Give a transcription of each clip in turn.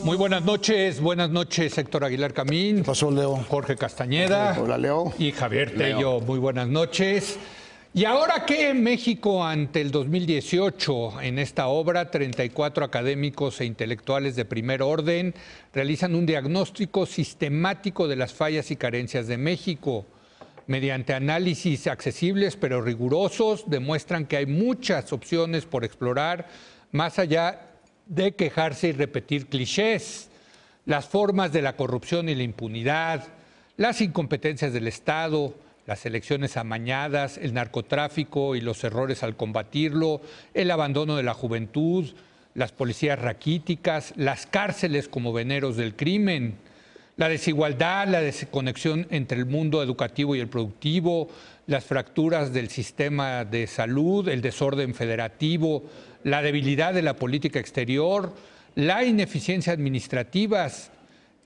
Muy buenas noches Héctor Aguilar Camín. ¿Qué pasó, Leo? Jorge Castañeda. Hola, Leo. Y Javier Tello, muy buenas noches. ¿Y ahora qué? México ante el 2018. En esta obra, 34 académicos e intelectuales de primer orden realizan un diagnóstico sistemático de las fallas y carencias de México. Mediante análisis accesibles pero rigurosos, demuestran que hay muchas opciones por explorar, más allá de quejarse y repetir clichés. Las formas de la corrupción y la impunidad, las incompetencias del Estado, las elecciones amañadas, el narcotráfico y los errores al combatirlo, el abandono de la juventud, las policías raquíticas, las cárceles como veneros del crimen, la desigualdad, la desconexión entre el mundo educativo y el productivo, las fracturas del sistema de salud, el desorden federativo, la debilidad de la política exterior, la ineficiencia administrativa.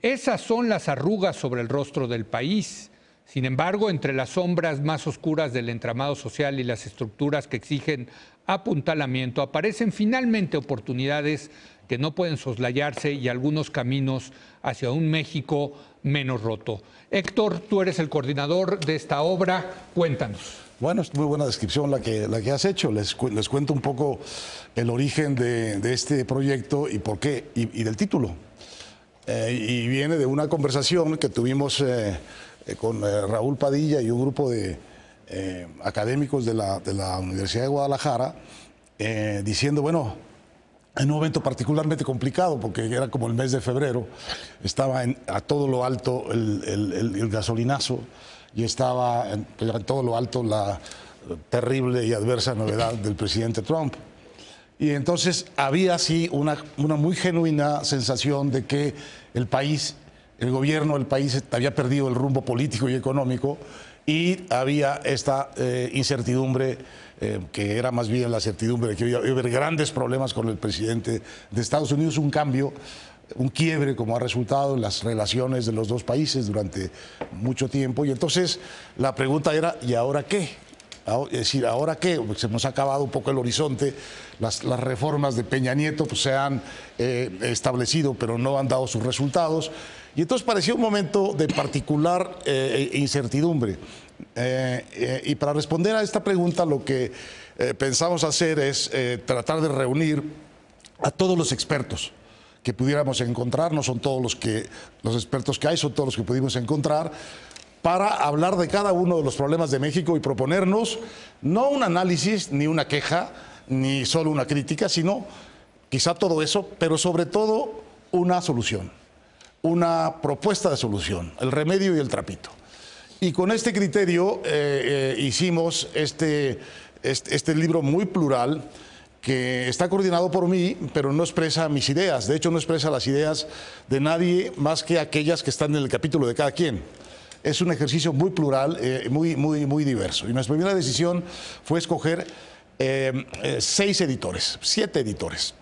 Esas son las arrugas sobre el rostro del país. Sin embargo, entre las sombras más oscuras del entramado social y las estructuras que exigen apuntalamiento, aparecen finalmente oportunidades que no pueden soslayarse y algunos caminos hacia un México menos roto. Héctor, tú eres el coordinador de esta obra, cuéntanos. Bueno, es muy buena descripción la que has hecho. Les cuento un poco el origen de este proyecto y por qué, y del título. Y viene de una conversación que tuvimos con Raúl Padilla y un grupo de académicos de la Universidad de Guadalajara, diciendo, bueno, en un momento particularmente complicado, porque era como el mes de febrero, estaba a todo lo alto el gasolinazo, y estaba en todo lo alto la terrible y adversa novedad del presidente Trump. Y entonces había así una muy genuina sensación de que el país, el gobierno del país había perdido el rumbo político y económico, y había esta incertidumbre, que era más bien la certidumbre de que iba a haber grandes problemas con el presidente de Estados Unidos, un cambio, un quiebre como ha resultado en las relaciones de los dos países durante mucho tiempo. Y entonces la pregunta era, ¿y ahora qué? Es decir, ¿ahora qué? Se nos ha acabado un poco el horizonte, las reformas de Peña Nieto pues, se han establecido pero no han dado sus resultados, y entonces parecía un momento de particular incertidumbre. Y para responder a esta pregunta lo que pensamos hacer es tratar de reunir a todos los expertos que pudiéramos encontrar. No son todos los expertos que hay, son todos los que pudimos encontrar, para hablar de cada uno de los problemas de México y proponernos no un análisis, ni una queja, ni solo una crítica, sino quizá todo eso, pero sobre todo una solución, una propuesta de solución, el remedio y el trapito. Y con este criterio hicimos este libro muy plural, que está coordinado por mí, pero no expresa mis ideas. De hecho, no expresa las ideas de nadie más que aquellas que están en el capítulo de cada quien. Es un ejercicio muy plural, muy diverso. Y nuestra primera decisión fue escoger 7 editores,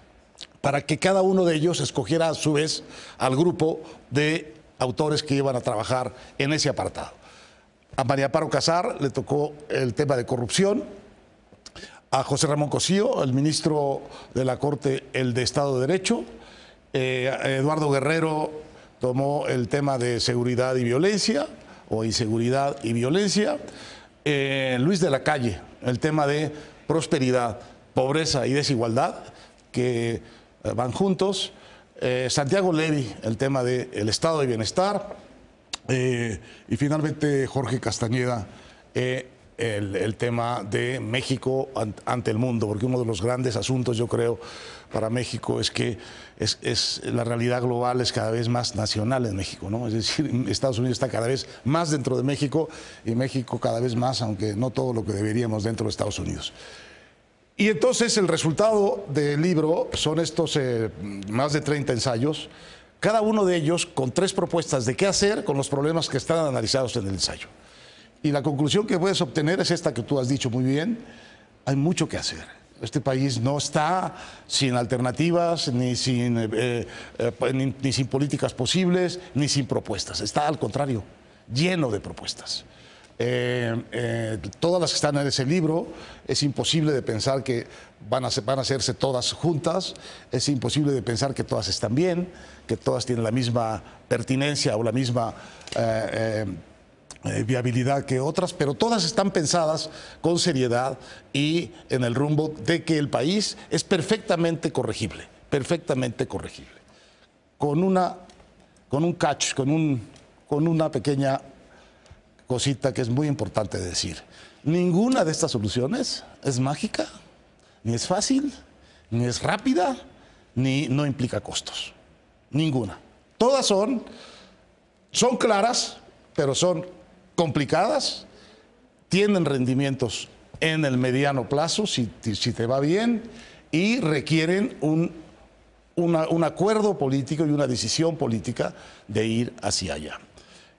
para que cada uno de ellos escogiera a su vez al grupo de autores que iban a trabajar en ese apartado. A María Amparo Casar le tocó el tema de corrupción, a José Ramón Cosío, el ministro de la Corte, el de Estado de Derecho, a Eduardo Guerrero tomó el tema de seguridad y violencia, o inseguridad y violencia, Luis de la Calle, el tema de prosperidad, pobreza y desigualdad, que van juntos, Santiago Levy, el tema del estado de bienestar, y finalmente Jorge Castañeda, el tema de México ante el mundo, porque uno de los grandes asuntos, yo creo, para México es que la realidad global es cada vez más nacional en México, ¿no? Es decir, Estados Unidos está cada vez más dentro de México y México cada vez más, aunque no todo lo que deberíamos dentro de Estados Unidos. Y entonces el resultado del libro son estos más de 30 ensayos, cada uno de ellos con 3 propuestas de qué hacer con los problemas que están analizados en el ensayo. Y la conclusión que puedes obtener es esta que tú has dicho muy bien: hay mucho que hacer. Este país no está sin alternativas, ni sin políticas posibles, ni sin propuestas. Está al contrario, lleno de propuestas. Todas las que están en ese libro, es imposible de pensar que van a hacerse todas juntas, es imposible de pensar que todas están bien, que todas tienen la misma pertinencia o la misma viabilidad que otras, pero todas están pensadas con seriedad y en el rumbo de que el país es perfectamente corregible, con un catch, con una pequeña cosita que es muy importante decir. Ninguna de estas soluciones es mágica, ni es fácil, ni es rápida, ni no implica costos. Ninguna. Todas son claras, pero son complicadas, tienen rendimientos en el mediano plazo, si te va bien, y requieren un acuerdo político y una decisión política de ir hacia allá.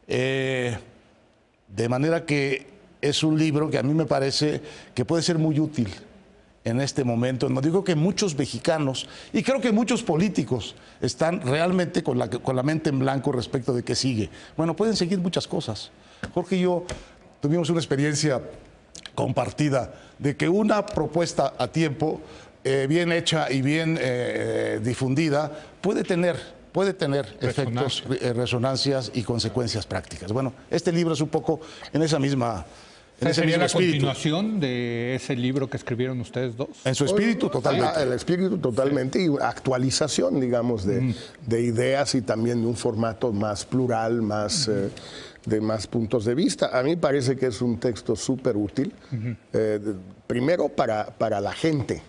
De manera que es un libro que a mí me parece que puede ser muy útil en este momento. No digo que muchos mexicanos, y creo que muchos políticos, están realmente con la mente en blanco respecto de qué sigue. Bueno, pueden seguir muchas cosas. Jorge y yo tuvimos una experiencia compartida de que una propuesta a tiempo, bien hecha y bien difundida, puede tener efectos, resonancias y consecuencias prácticas. Bueno, este libro es un poco en esa misma... ¿Sería la continuación de ese libro que escribieron ustedes dos? En su espíritu, totalmente. El espíritu, totalmente, y actualización, digamos, de ideas y también de un formato más plural, más de más puntos de vista. A mí parece que es un texto súper útil, primero para la gente.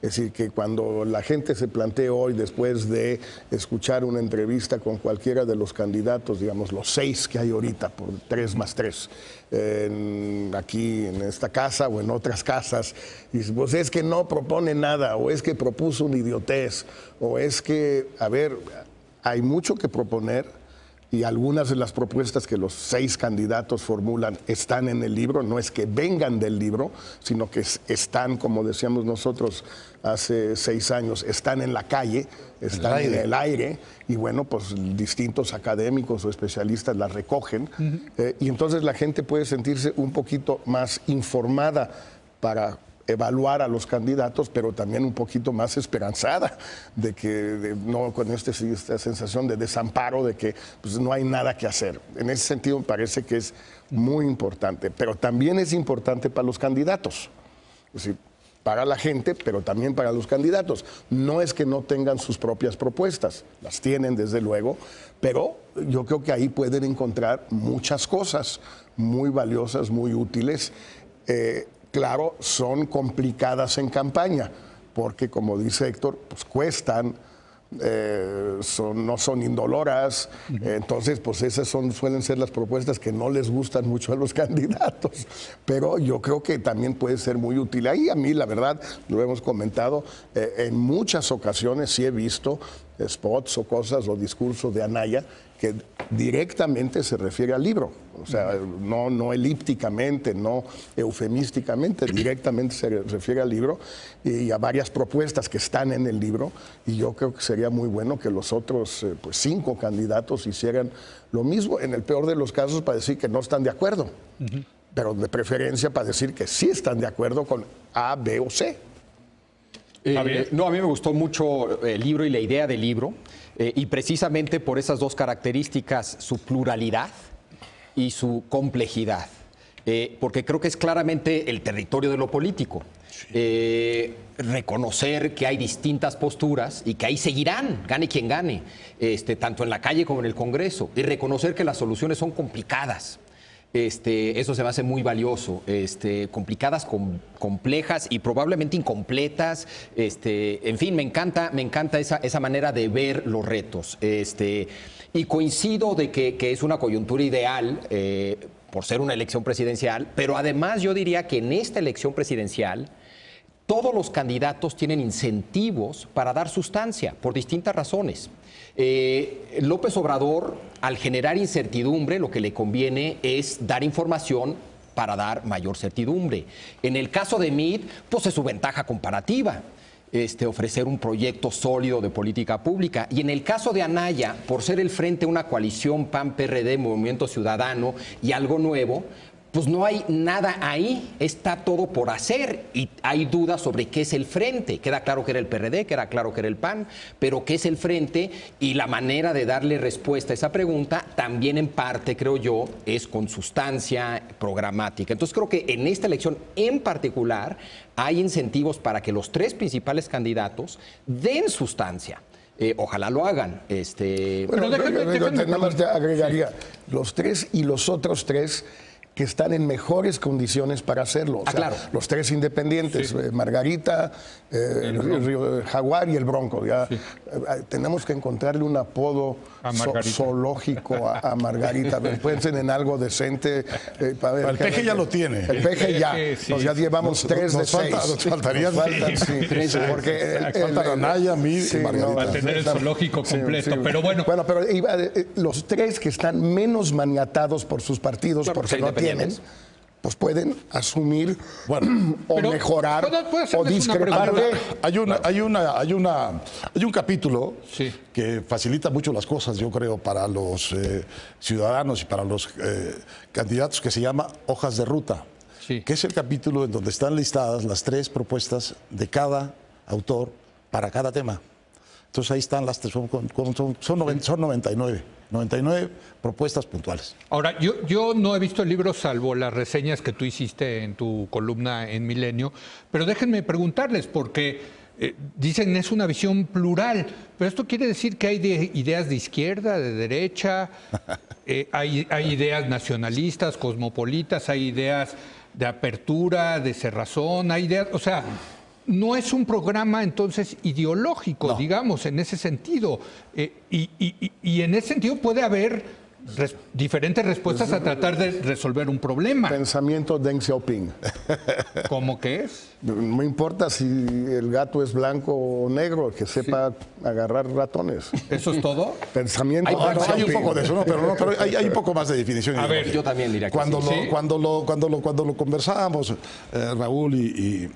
Es decir, que cuando la gente se plantee hoy, después de escuchar una entrevista con cualquiera de los candidatos, digamos los 6 que hay ahorita, por 3 más 3, aquí en esta casa o en otras casas, y pues es que no propone nada, o es que propuso una idiotez, o es que, a ver, hay mucho que proponer. Y algunas de las propuestas que los 6 candidatos formulan están en el libro, no es que vengan del libro, sino que están, como decíamos nosotros hace 6 años, están en la calle, están en el aire, y bueno, pues distintos académicos o especialistas las recogen, y entonces la gente puede sentirse un poquito más informada para evaluar a los candidatos, pero también un poquito más esperanzada de que no con esta sensación de desamparo, de que pues, no hay nada que hacer. En ese sentido me parece que es muy importante, pero también es importante para los candidatos, es decir, para la gente, pero también para los candidatos. No es que no tengan sus propias propuestas, las tienen desde luego, pero yo creo que ahí pueden encontrar muchas cosas muy valiosas, muy útiles. Claro, son complicadas en campaña, porque como dice Héctor, pues cuestan, no son indoloras, entonces pues esas suelen ser las propuestas que no les gustan mucho a los candidatos, pero yo creo que también puede ser muy útil. Ahí a mí, la verdad, lo hemos comentado, en muchas ocasiones sí he visto spots o cosas o discursos de Anaya que directamente se refiere al libro, o sea, no elípticamente, no eufemísticamente, directamente se refiere al libro y a varias propuestas que están en el libro, y yo creo que sería muy bueno que los otros 5 candidatos hicieran lo mismo, en el peor de los casos para decir que no están de acuerdo, pero de preferencia para decir que sí están de acuerdo con A, B o C. No, a mí me gustó mucho el libro y la idea del libro, y precisamente por esas 2 características, su pluralidad y su complejidad, porque creo que es claramente el territorio de lo político. Reconocer que hay distintas posturas y que ahí seguirán, gane quien gane, tanto en la calle como en el Congreso, y reconocer que las soluciones son complicadas. Eso se me hace muy valioso, complicadas, complejas y probablemente incompletas. En fin, me encanta esa manera de ver los retos. Y coincido de que es una coyuntura ideal por ser una elección presidencial, pero además yo diría que en esta elección presidencial todos los candidatos tienen incentivos para dar sustancia por distintas razones. López Obrador, al generar incertidumbre, lo que le conviene es dar información para dar mayor certidumbre. En el caso de Meade, pues es su ventaja comparativa, ofrecer un proyecto sólido de política pública. Y en el caso de Anaya, por ser el frente a una coalición PAN-PRD, Movimiento Ciudadano y algo nuevo, pues no hay nada ahí, está todo por hacer y hay dudas sobre qué es el frente. Queda claro que era el PRD, queda claro que era el PAN, pero qué es el frente y la manera de darle respuesta a esa pregunta también en parte, creo yo, es con sustancia programática. Entonces creo que en esta elección en particular hay incentivos para que los tres principales candidatos den sustancia. Ojalá lo hagan. Bueno, nada más te agregaría los tres y los otros tres que están en mejores condiciones para hacerlo. O sea, claro. Los tres independientes, Sí. Margarita, el Jaguar y el Bronco. Ya, tenemos que encontrarle un apodo A Margarita. zoológico a Margarita. Piensen en algo decente. Para ver, El Peje ya lo tiene. El Peje ya. Sí. Nos ya llevamos tres de seis. Nos faltarían sí. tres. Porque faltan Anaya, Mir y Margarita. Va a tener el zoológico completo, pero bueno. Bueno, pero los tres que están menos maniatados por sus partidos, Claro, porque porque no son tienen, independientes. pues pueden asumir o Pero, mejorar ¿puedo hacerles o una discrepar pregunta? Hay un capítulo Sí. que facilita mucho las cosas, yo creo, para los ciudadanos y para los candidatos, que se llama Hojas de Ruta, Sí. que es el capítulo en donde están listadas las tres propuestas de cada autor para cada tema. Entonces ahí están las tres, son 99 propuestas puntuales. Ahora, yo no he visto el libro salvo las reseñas que tú hiciste en tu columna en Milenio, pero déjenme preguntarles, porque dicen es una visión plural, pero esto quiere decir que hay ideas de izquierda, de derecha, hay ideas nacionalistas, cosmopolitas, hay ideas de apertura, de cerrazón, hay ideas, o sea... No es un programa entonces ideológico, digamos, en ese sentido. Y en ese sentido puede haber diferentes respuestas a tratar de resolver un problema. pensamiento Deng Xiaoping. ¿Cómo que es? No importa si el gato es blanco o negro, que sepa agarrar ratones. ¿Eso es todo? Pensamiento Hay- Deng Hay un Xiaoping. poco de eso, pero hay un poco más de definición. A ver, Yo también diría que Cuando sí. cuando lo conversábamos, Raúl y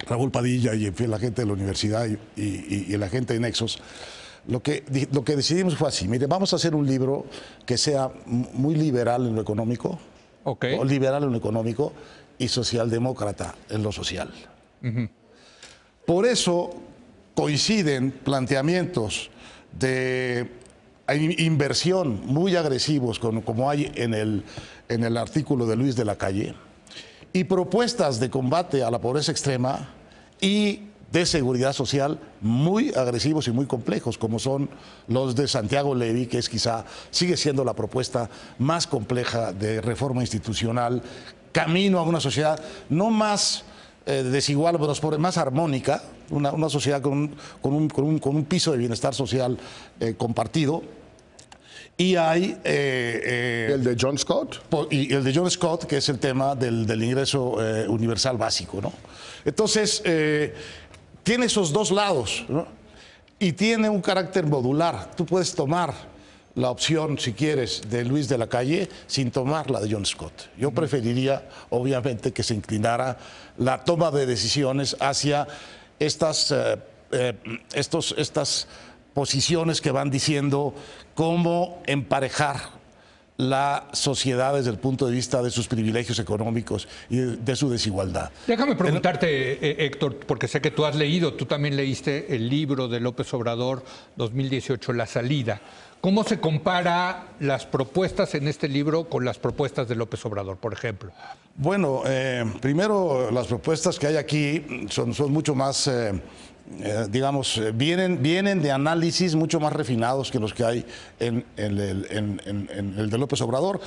Raúl Padilla y en fin, la gente de la universidad y la gente de Nexos, lo que decidimos fue así: mire, vamos a hacer un libro que sea muy liberal en lo económico, Ok. o liberal en lo económico y socialdemócrata en lo social. Por eso coinciden planteamientos de inversión muy agresivos, como hay en el artículo de Luis de la Calle, y propuestas de combate a la pobreza extrema y de seguridad social muy agresivos y muy complejos, como son los de Santiago Levy, que es sigue siendo la propuesta más compleja de reforma institucional, camino a una sociedad no más desigual, pero más armónica, una sociedad con un piso de bienestar social compartido. Y hay... El de John Scott. y el de John Scott, que es el tema del ingreso universal básico, ¿no? Entonces, tiene esos dos lados, ¿no? Y tiene un carácter modular. Tú puedes tomar la opción, si quieres, de Luis de la Calle sin tomar la de John Scott. Yo preferiría, obviamente, que se inclinara la toma de decisiones hacia estas posiciones que van diciendo cómo emparejar la sociedad desde el punto de vista de sus privilegios económicos y de su desigualdad. Déjame preguntarte, Héctor, porque sé que tú has leído, tú también leíste el libro de López Obrador 2018, La Salida. ¿Cómo se compara las propuestas en este libro con las propuestas de López Obrador, por ejemplo? Bueno, primero las propuestas que hay aquí son mucho más, digamos, vienen de análisis mucho más refinados que los que hay en el de López Obrador,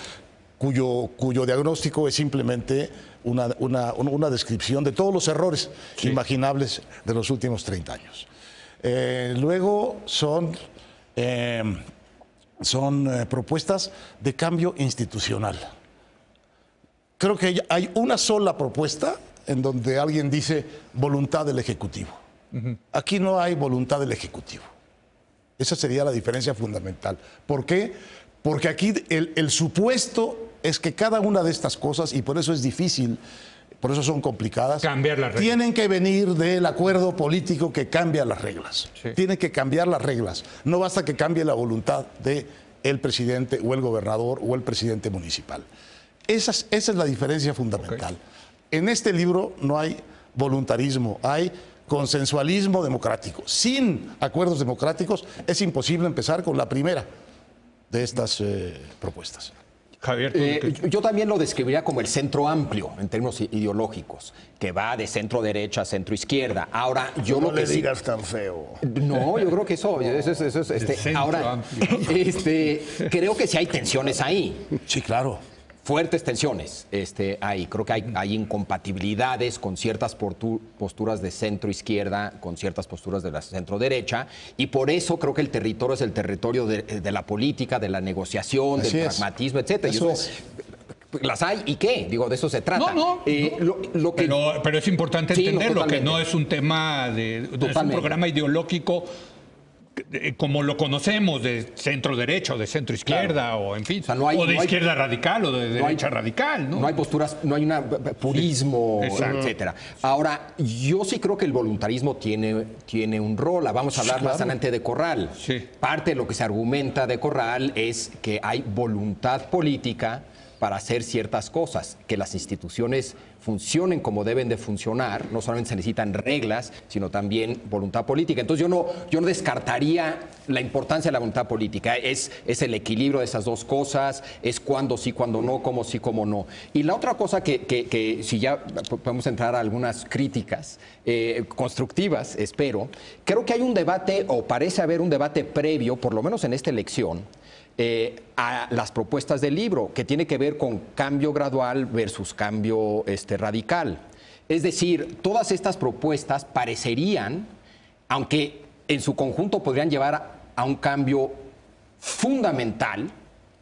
cuyo diagnóstico es simplemente una descripción de todos los errores imaginables de los últimos 30 años. Luego son propuestas de cambio institucional. Creo que hay una sola propuesta en donde alguien dice voluntad del Ejecutivo. Aquí no hay voluntad del Ejecutivo. Esa sería la diferencia fundamental. ¿Por qué? Porque aquí el supuesto es que cada una de estas cosas, y por eso es difícil, por eso son complicadas, Cambiar las reglas. tienen que venir del acuerdo político que cambia las reglas. Sí. Tienen que cambiar las reglas. No basta que cambie la voluntad del presidente o el gobernador o el presidente municipal. Esa es la diferencia fundamental. En este libro no hay voluntarismo, hay consensualismo democrático. Sin acuerdos democráticos es imposible empezar con la primera de estas propuestas. Javier, yo también lo describiría como el centro amplio en términos ideológicos, que va de centro derecha a centro izquierda. Ahora, yo No lo que le sí- digas tan feo. No, yo creo que eso centro ahora, amplio. creo que sí hay tensiones ahí. Sí, claro. Fuertes tensiones ahí. Creo que hay incompatibilidades con ciertas posturas de centro izquierda, con ciertas posturas de la centro derecha, y por eso creo que el territorio es el territorio de la política, de la negociación, Así del es. pragmatismo, etcétera. Y Eso eso las hay, ¿y qué? Digo, de eso se trata. No. Lo que, pero es importante Sí, no, entenderlo, que totalmente. no es un tema no es un Totalmente. programa ideológico como lo conocemos, de centro derecha o de centro izquierda, o en fin, O sea, no hay- o de no hay- izquierda radical o de derecha radical, ¿no? No hay posturas, no hay un purismo, exacto. etcétera. Ahora, yo sí creo que el voluntarismo tiene un rol. Vamos a hablar más adelante de Corral. Sí. Parte de lo que se argumenta de Corral es que hay voluntad política para hacer ciertas cosas, que las instituciones funcionen como deben de funcionar. No solamente se necesitan reglas, sino también voluntad política. Entonces yo no descartaría la importancia de la voluntad política. Es el equilibrio de esas dos cosas, es cuándo sí, cuándo no, cómo sí, cómo no. Y la otra cosa que si ya podemos entrar a algunas críticas constructivas, espero, creo que hay un debate, o parece haber un debate previo, por lo menos en esta elección, a las propuestas del libro, que tiene que ver con cambio gradual versus cambio radical. Es decir, todas estas propuestas parecerían, aunque en su conjunto podrían llevar a un cambio fundamental,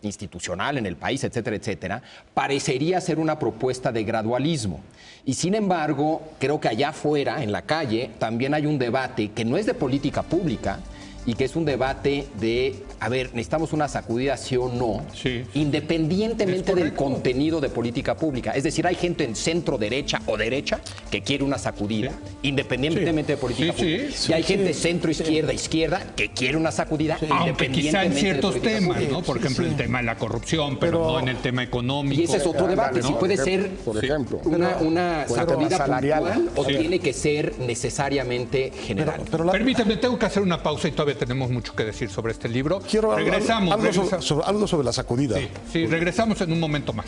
institucional en el país, etcétera, etcétera, parecería ser una propuesta de gradualismo. Y sin embargo, creo que allá afuera, en la calle, también hay un debate que no es de política pública, y que es un debate de, a ver, necesitamos una sacudida sí o no, Sí. independientemente Es del correcto. contenido de política pública. Es decir, hay gente en centro derecha o derecha que quiere una sacudida, independientemente de política Sí, pública. sí. Y hay gente centro izquierda, izquierda que quiere una sacudida, Aunque quizá en independientemente de ciertos política temas, pública. ¿no? Por ejemplo, el tema de la corrupción, pero no en el tema económico. Y ese es otro debate, si puede ser Por ejemplo. una sacudida salarial. puntual o Sí. tiene que ser necesariamente general. Pero Permítame, tengo que hacer una pausa y todavía tenemos mucho que decir sobre este libro. quiero Regresamos. algo sobre la sacudida. Sí, regresamos en un momento más.